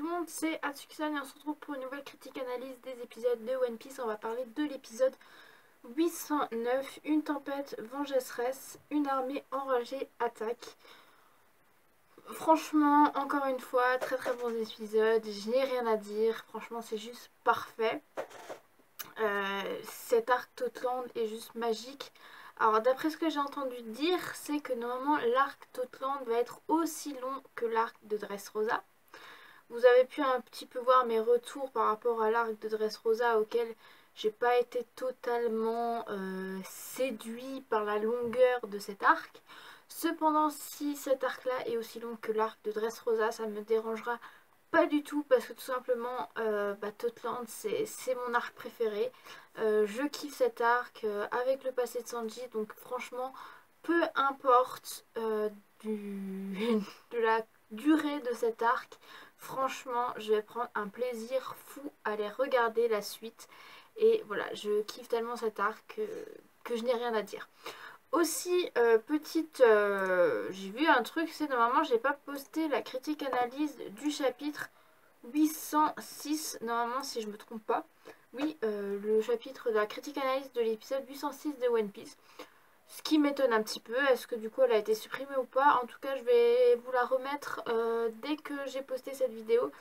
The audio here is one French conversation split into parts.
tout le monde, c'est Atsuki-san et on se retrouve pour une nouvelle critique analyse des épisodes de One Piece. On va parler de l'épisode 809, une tempête vengeresse, une armée enragée attaque. Franchement, encore une fois, très très bon épisode, je n'ai rien à dire, franchement c'est juste parfait. Cet arc Totland est juste magique. Alors d'après ce que j'ai entendu dire, c'est que normalement l'arc Totland va être aussi long que l'arc de Dressrosa. Vous avez pu un petit peu voir mes retours par rapport à l'arc de Dressrosa auquel j'ai pas été totalement séduit par la longueur de cet arc. Cependant, si cet arc là est aussi long que l'arc de Dressrosa, ça ne me dérangera pas du tout parce que tout simplement Totland c'est mon arc préféré. Je kiffe cet arc avec le passé de Sanji, donc franchement peu importe de la durée de cet arc, franchement je vais prendre un plaisir fou à aller regarder la suite. Et voilà, je kiffe tellement cet arc que je n'ai rien à dire. Aussi, j'ai vu un truc, c'est normalement j'ai pas posté la critique analyse du chapitre 806, normalement si je me trompe pas. Oui, le chapitre de la critique analyse de l'épisode 806 de One Piece. Ce qui m'étonne un petit peu, est-ce que du coup elle a été supprimée ou pas? En tout cas je vais vous la remettre dès que j'ai posté cette vidéo.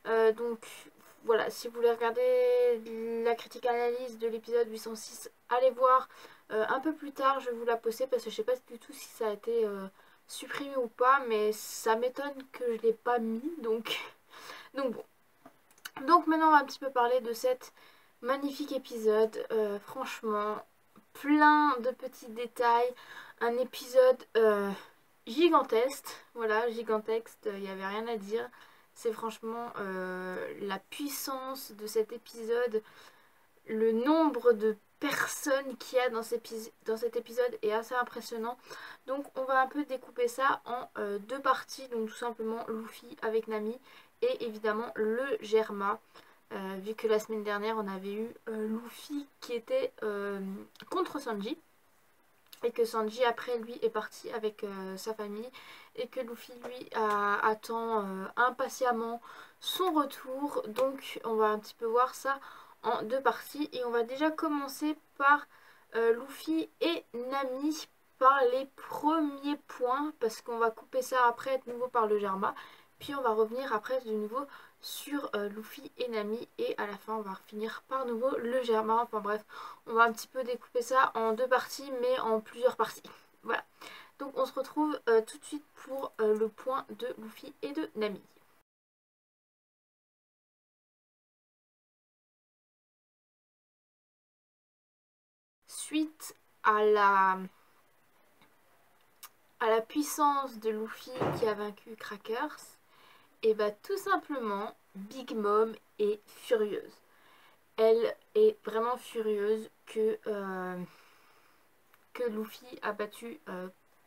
Donc voilà, si vous voulez regarder la critique analyse de l'épisode 806, allez voir un peu plus tard, je vais vous la poster parce que je sais pas du tout si ça a été supprimé ou pas, mais ça m'étonne que je l'ai pas mis, donc bon. Donc maintenant on va un petit peu parler de cet magnifique épisode, franchement plein de petits détails, un épisode gigantesque, voilà, gigantesque, il n'y avait rien à dire. C'est franchement la puissance de cet épisode, le nombre de personnes qu'il y a dans cet épisode est assez impressionnant. Donc on va un peu découper ça en deux parties, donc tout simplement Luffy avec Nami et évidemment le Germa. Vu que la semaine dernière on avait eu Luffy qui était contre Sanji et que Sanji après lui est parti avec sa famille et que Luffy lui attend impatiemment son retour. Donc on va un petit peu voir ça en deux parties et on va déjà commencer par Luffy et Nami par les premiers points parce qu'on va couper ça après de nouveau par le Germa, puis on va revenir après de nouveau sur Luffy et Nami et à la fin on va finir par nouveau le Germa. Enfin bref, on va un petit peu découper ça en deux parties mais en plusieurs parties. Voilà, donc on se retrouve tout de suite pour le point de Luffy et de Nami. Suite à la puissance de Luffy qui a vaincu Crackers, et bah tout simplement Big Mom est furieuse. Elle est vraiment furieuse que Luffy a battu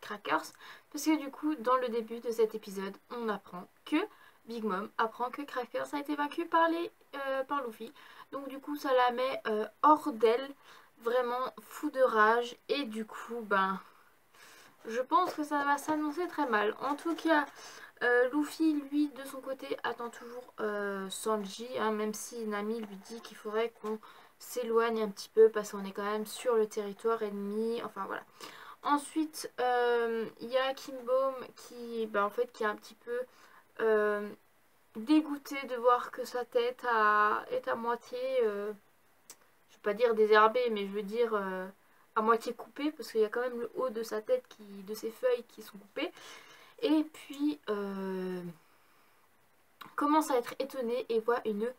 Crackers, parce que du coup dans le début de cet épisode on apprend que Big Mom apprend que Crackers a été vaincu par Luffy. Donc du coup ça la met hors d'elle, vraiment fou de rage, et du coup ben je pense que ça va s'annoncer très mal. En tout cas Luffy lui de son côté attend toujours Sanji, hein, même si Nami lui dit qu'il faudrait qu'on s'éloigne un petit peu parce qu'on est quand même sur le territoire ennemi, enfin voilà. Ensuite, il y a Kimbom qui, en fait, qui est un petit peu dégoûté de voir que sa tête est à moitié, je vais pas dire désherbée, mais je veux dire à moitié coupée, parce qu'il y a quand même le haut de sa tête, de ses feuilles qui sont coupées. Et puis, commence à être étonné et voit une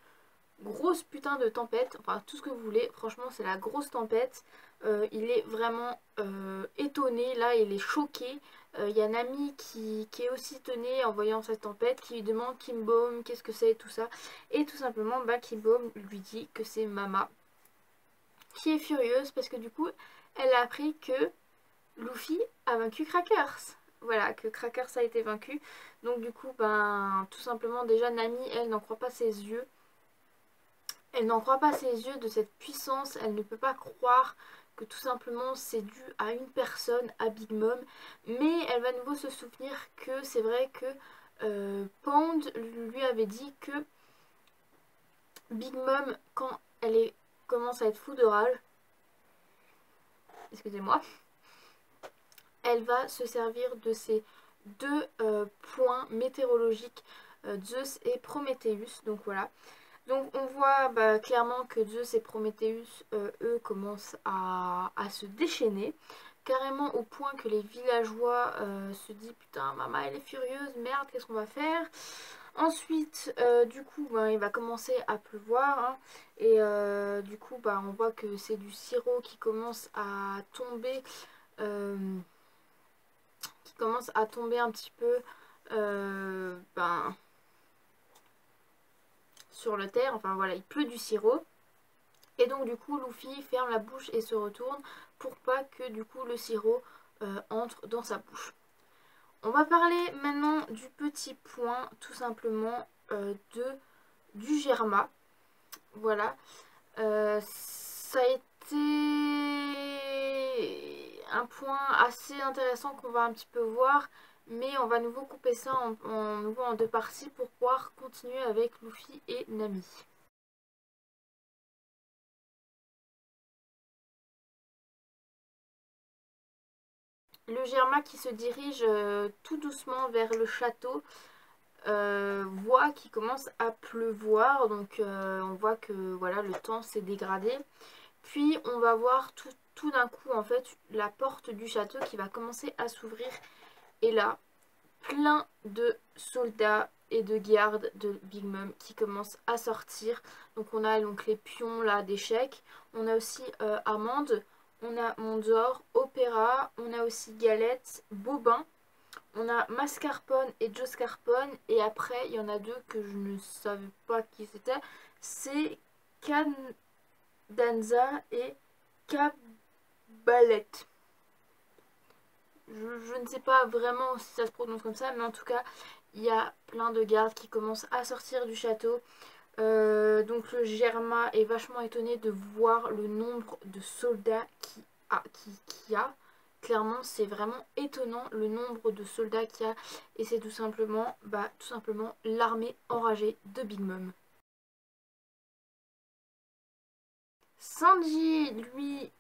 grosse putain de tempête, enfin tout ce que vous voulez, franchement c'est la grosse tempête. Il est vraiment étonné, là il est choqué. Il y a Nami qui est aussi étonnée en voyant cette tempête, qui lui demande Kimbom qu'est-ce que c'est, tout ça, et tout simplement Kimbom lui dit que c'est Mama, qui est furieuse parce que du coup elle a appris que Luffy a vaincu Crackers. Voilà, que Crackers a été vaincu. Donc du coup tout simplement déjà Nami elle n'en croit pas ses yeux. Elle n'en croit pas ses yeux de cette puissance, elle ne peut pas croire que tout simplement c'est dû à une personne, à Big Mom, mais elle va à nouveau se souvenir que c'est vrai que Pound lui avait dit que Big Mom, quand elle commence à être fou de rage, excusez-moi, elle va se servir de ces deux points météorologiques, Zeus et Prométhéeus. Donc voilà. Donc on voit clairement que Zeus et Prométhéeus, eux, commencent à se déchaîner. Carrément au point que les villageois se disent putain, maman elle est furieuse, merde, qu'est-ce qu'on va faire? Ensuite, du coup, il va commencer à pleuvoir, hein, et du coup, on voit que c'est du sirop qui commence à tomber, euh, un petit peu sur le terre. Enfin voilà, il pleut du sirop. Et donc du coup, Luffy ferme la bouche et se retourne pour pas que du coup le sirop entre dans sa bouche. On va parler maintenant du petit point tout simplement du Germa. Voilà. Ça a été un point assez intéressant qu'on va un petit peu voir. Mais on va à nouveau couper ça en deux parties pour pouvoir continuer avec Luffy et Nami. Le Germa qui se dirige tout doucement vers le château voit qu'il commence à pleuvoir. Donc on voit que voilà, le temps s'est dégradé. Puis on va voir tout d'un coup en fait la porte du château qui va commencer à s'ouvrir. Et là, plein de soldats et de gardes de Big Mom qui commencent à sortir. Donc on a donc les pions là d'échecs. On a aussi Amande. On a Mondor, Opéra. On a aussi Galette, Bobin. On a Mascarpone et Joe Scarpone. Et après, il y en a deux que je ne savais pas qui c'était. C'est Candanza et Cabalette. Je ne sais pas vraiment si ça se prononce comme ça, mais en tout cas, il y a plein de gardes qui commencent à sortir du château. Donc le Germa est vachement étonné de voir le nombre de soldats qu'il y a. Clairement, c'est vraiment étonnant le nombre de soldats qu'il y a. Et c'est tout simplement l'armée enragée de Big Mom. Sanji, lui,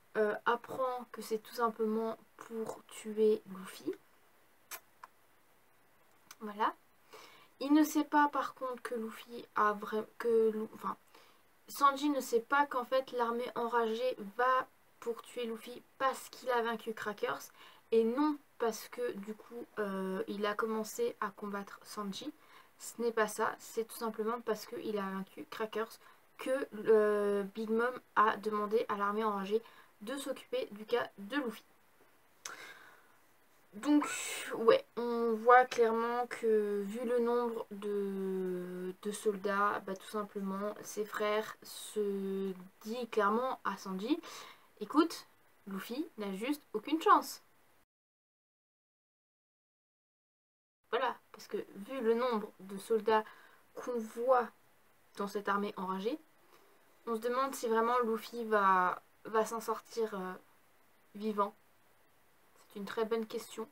apprend que c'est tout simplement pour tuer Luffy. Voilà. Il ne sait pas par contre que Luffy a vraiment... Enfin, Sanji ne sait pas qu'en fait l'armée enragée va pour tuer Luffy parce qu'il a vaincu Crackers. Et non parce que du coup il a commencé à combattre Sanji. Ce n'est pas ça, c'est tout simplement parce qu'il a vaincu Crackers que Big Mom a demandé à l'armée enragée de s'occuper du cas de Luffy. Donc ouais, on voit clairement que vu le nombre de soldats, tout simplement ses frères se dit clairement à Sanji, écoute, Luffy n'a juste aucune chance. Voilà, parce que vu le nombre de soldats qu'on voit dans cette armée enragée, on se demande si vraiment Luffy va s'en sortir vivant. C'est une très bonne question.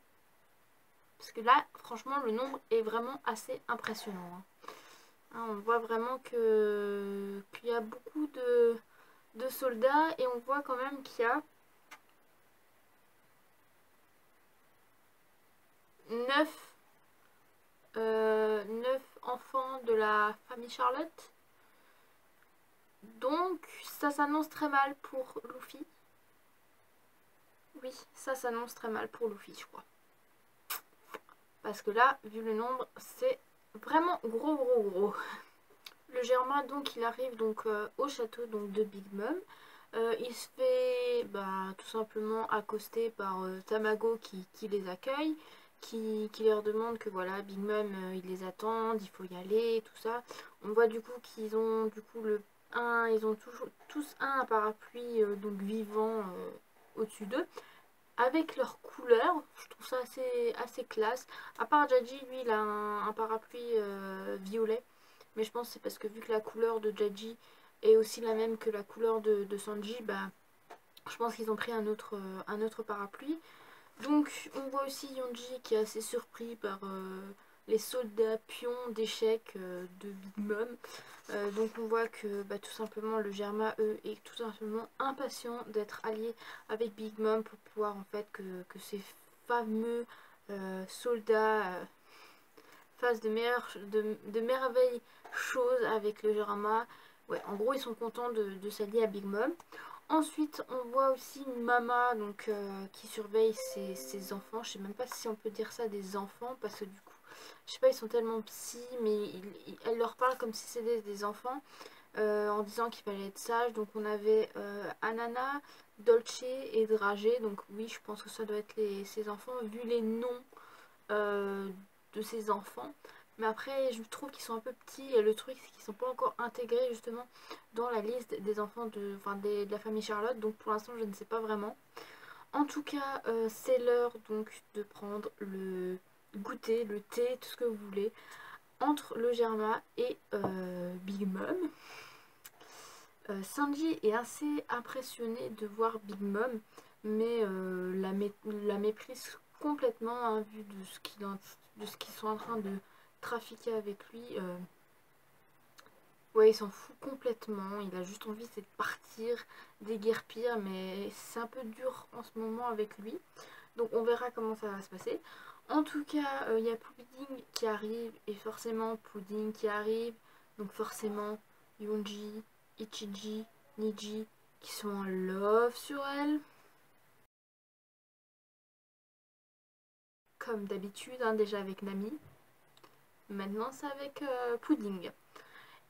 Parce que là, franchement, le nombre est vraiment assez impressionnant. Hein, on voit vraiment qu'il y a beaucoup de soldats et on voit quand même qu'il y a 9 enfants de la famille Charlotte. Donc, ça s'annonce très mal pour Luffy. Oui, ça s'annonce très mal pour Luffy, je crois. Parce que là, vu le nombre, c'est vraiment gros. Le Germain, donc, il arrive donc au château donc, de Big Mom. Il se fait tout simplement accoster par Tamago qui les accueille, qui leur demande que voilà, Big Mom, il les attend, il faut y aller, tout ça. On voit du coup qu'ils ont du coup ils ont toujours tous un parapluie donc vivant au-dessus d'eux. Avec leur couleur, je trouve ça assez classe. À part Jaji, lui, il a un parapluie violet. Mais je pense que c'est parce que vu que la couleur de Jaji est aussi la même que la couleur de Sanji, je pense qu'ils ont pris un autre parapluie. Donc on voit aussi Yonji qui est assez surpris par les soldats pions d'échecs de Big Mom. Donc on voit que bah, tout simplement le Germa, eux, est tout simplement impatient d'être allié avec Big Mom pour pouvoir en fait que ces fameux soldats fassent de merveilles choses avec le Germa. Ouais, en gros ils sont contents de s'allier à Big Mom. Ensuite, on voit aussi une Mama donc, qui surveille ses enfants. Je sais même pas si on peut dire ça des enfants parce que du coup, je sais pas, ils sont tellement petits, mais elle leur parle comme si c'était des enfants en disant qu'il fallait être sage. Donc on avait Anana, Dolce et Dragé. Donc oui, je pense que ça doit être ses enfants vu les noms euh, de ses enfants. Mais après, je trouve qu'ils sont un peu petits et le truc, c'est qu'ils sont pas encore intégrés justement dans la liste des enfants de la famille Charlotte. Donc pour l'instant, je ne sais pas vraiment. En tout cas, c'est l'heure donc de prendre le goûter, le thé, tout ce que vous voulez, entre le Germa et Big Mom. Sanji est assez impressionné de voir Big Mom, mais la méprise complètement hein, vu de ce qu'ils sont en train de trafiquer avec lui. Ouais, il s'en fout complètement, il a juste envie c'est de partir, déguerpir, mais c'est un peu dur en ce moment avec lui. Donc on verra comment ça va se passer. En tout cas, il y a Pudding qui arrive, et forcément Pudding qui arrive, donc forcément Yonji, Ichiji, Niji qui sont en love sur elle. Comme d'habitude, hein, déjà avec Nami. Maintenant c'est avec Pudding.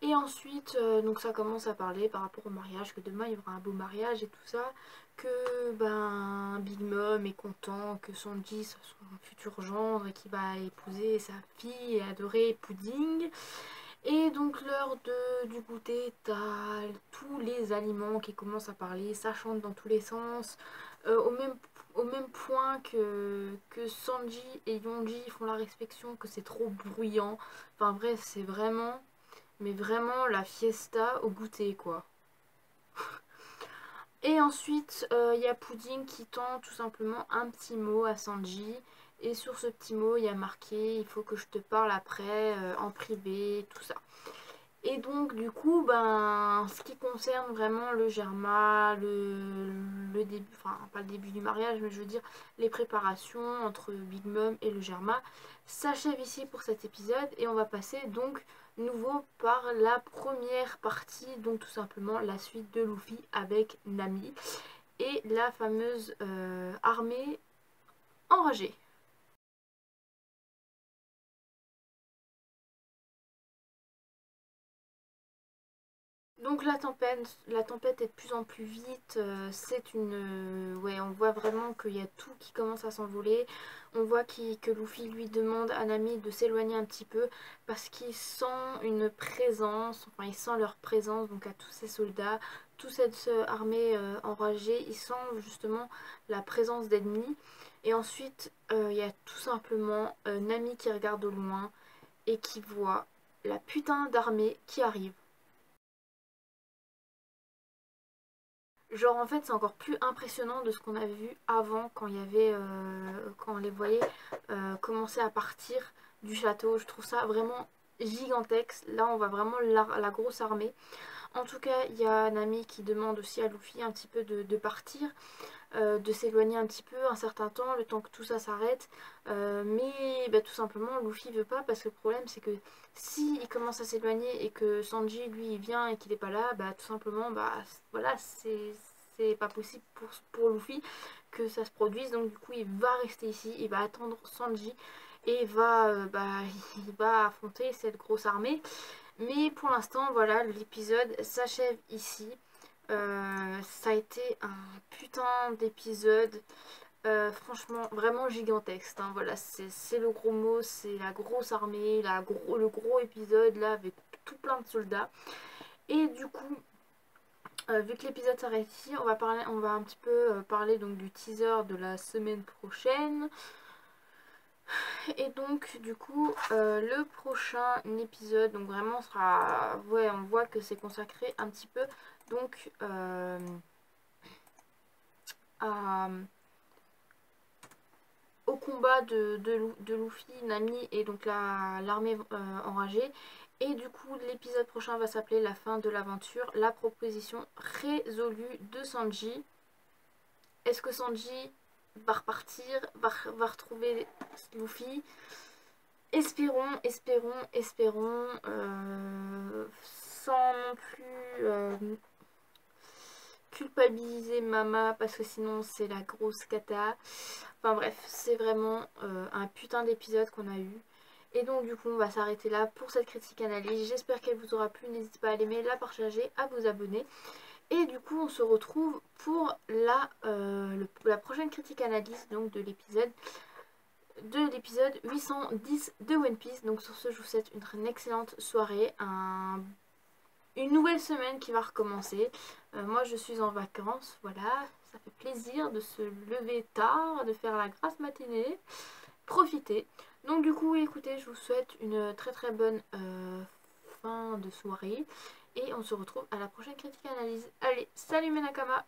Et ensuite, donc ça commence à parler par rapport au mariage, que demain il y aura un beau mariage et tout ça, que ben Big Mom est content, que Sanji soit son futur gendre et qu'il va épouser sa fille et adorer Pudding. Et donc l'heure du goûter, t'as tous les aliments qui commencent à parler, ça chante dans tous les sens, au même point que Sanji et Yonji font la réflexion que c'est trop bruyant. Enfin bref, c'est vraiment... Mais vraiment la fiesta au goûter quoi. Et ensuite il y a Pudding qui tend tout simplement un petit mot à Sanji. Et sur ce petit mot il y a marqué il faut que je te parle après en privé, tout ça. Et donc du coup ben ce qui concerne vraiment le Germa, le début, enfin pas le début du mariage mais je veux dire les préparations entre Big Mom et le Germa s'achève ici pour cet épisode et on va passer donc nouveau par la première partie, donc tout simplement la suite de Luffy avec Nami et la fameuse armée enragée. Donc la tempête est de plus en plus vite, c'est une... ouais, on voit vraiment qu'il y a tout qui commence à s'envoler. On voit que Luffy lui demande à Nami de s'éloigner un petit peu parce qu'il sent une présence, enfin il sent leur présence donc à tous ces soldats, toute cette armée enragée, il sent justement la présence d'ennemis. Et ensuite il y a tout simplement Nami qui regarde au loin et qui voit la putain d'armée qui arrive. Genre en fait c'est encore plus impressionnant de ce qu'on avait vu avant quand il y avait quand on les voyait commencer à partir du château. Je trouve ça vraiment gigantesque. Là on voit vraiment la grosse armée. En tout cas il y a Nami qui demande aussi à Luffy un petit peu de partir, de s'éloigner un petit peu un certain temps, le temps que tout ça s'arrête. Mais bah, tout simplement Luffy veut pas parce que le problème c'est que si il commence à s'éloigner et que Sanji lui il vient et qu'il est pas là, bah tout simplement bah voilà c'est pas possible pour Luffy que ça se produise. Donc du coup il va rester ici, il va attendre Sanji et il va affronter cette grosse armée. Mais pour l'instant voilà l'épisode s'achève ici. Ça a été un putain d'épisode, franchement vraiment gigantesque, hein. Voilà, c'est le gros mot, c'est la grosse armée, le gros épisode là avec tout plein de soldats. Et du coup, vu que l'épisode s'arrête ici, on va un petit peu parler donc du teaser de la semaine prochaine. Et donc du coup le prochain épisode donc vraiment sera, ouais on voit que c'est consacré un petit peu donc à, au combat de Luffy, Nami et donc l'armée enragée. Et du coup l'épisode prochain va s'appeler la fin de l'aventure, la proposition résolue de Sanji. Est-ce que Sanji va repartir, va retrouver Luffy? Espérons, espérons, espérons, sans non plus culpabiliser Mama parce que sinon c'est la grosse cata. Enfin bref, c'est vraiment un putain d'épisode qu'on a eu. Et donc du coup on va s'arrêter là pour cette critique analyse. J'espère qu'elle vous aura plu. N'hésitez pas à l'aimer, la partager, à vous abonner. Et du coup on se retrouve pour la prochaine critique analyse donc de l'épisode 810 de One Piece. Donc sur ce je vous souhaite une excellente soirée, une nouvelle semaine qui va recommencer. Moi je suis en vacances, voilà, ça fait plaisir de se lever tard, de faire la grasse matinée, profitez. Donc du coup écoutez, je vous souhaite une très très bonne fin de soirée et on se retrouve à la prochaine critique analyse. Allez, salut mes Nakama!